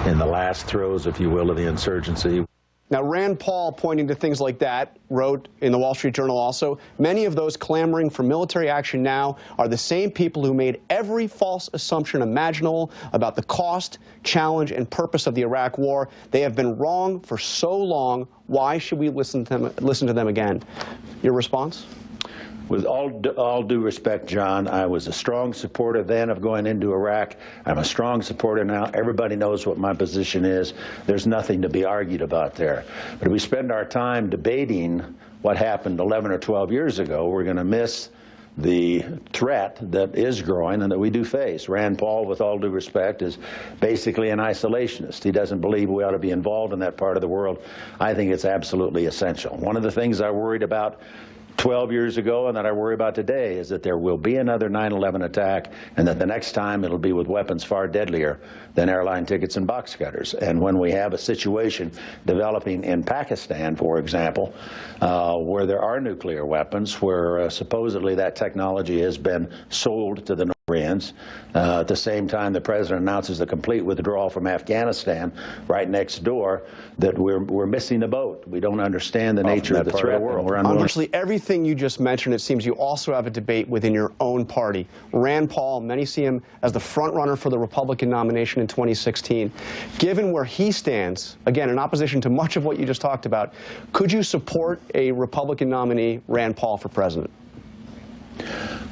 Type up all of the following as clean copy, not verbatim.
in the last throes, if you will, of the insurgency. Now, Rand Paul, pointing to things like that, wrote in the Wall Street Journal also, many of those clamoring for military action now are the same people who made every false assumption imaginable about the cost, challenge, and purpose of the Iraq War. They have been wrong for so long. Why should we listen to them again? Your response? With all due respect, John, I was a strong supporter then of going into Iraq. I'm a strong supporter now. Everybody knows what my position is. There's nothing to be argued about there. But if we spend our time debating what happened 11 or 12 years ago, we're going to miss the threat that is growing and that we do face. Rand Paul, with all due respect, is basically an isolationist. He doesn't believe we ought to be involved in that part of the world. I think it's absolutely essential. One of the things I worried about 12 years ago and that I worry about today is that there will be another 9/11 attack, and that the next time it'll be with weapons far deadlier than airline tickets and box cutters. And when we have a situation developing in Pakistan, for example, where there are nuclear weapons, where supposedly that technology has been sold to the Koreans, at the same time the president announces the complete withdrawal from Afghanistan right next door, that we're missing the boat. We don't understand the nature of the threat. On virtually everything you just mentioned, it seems you also have a debate within your own party. Rand Paul, many see him as the front runner for the Republican nomination in 2016. Given where he stands, again, in opposition to much of what you just talked about, could you support a Republican nominee, Rand Paul, for president?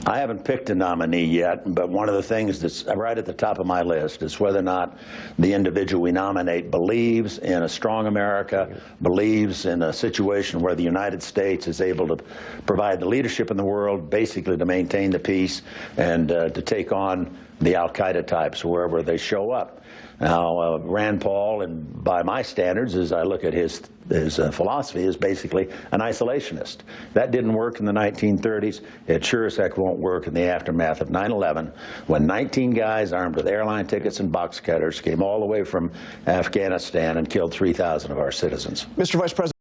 I haven't picked a nominee yet, but one of the things that's right at the top of my list is whether or not the individual we nominate believes in a strong America, believes in a situation where the United States is able to provide the leadership in the world, basically to maintain the peace and to take on the al-Qaeda types wherever they show up. Now, Rand Paul, and by my standards, as I look at his philosophy, is basically an isolationist. That didn't work in the 1930s. It sure as heck won't work in the aftermath of 9/11, when 19 guys armed with airline tickets and box cutters came all the way from Afghanistan and killed 3,000 of our citizens. Mr. Vice President.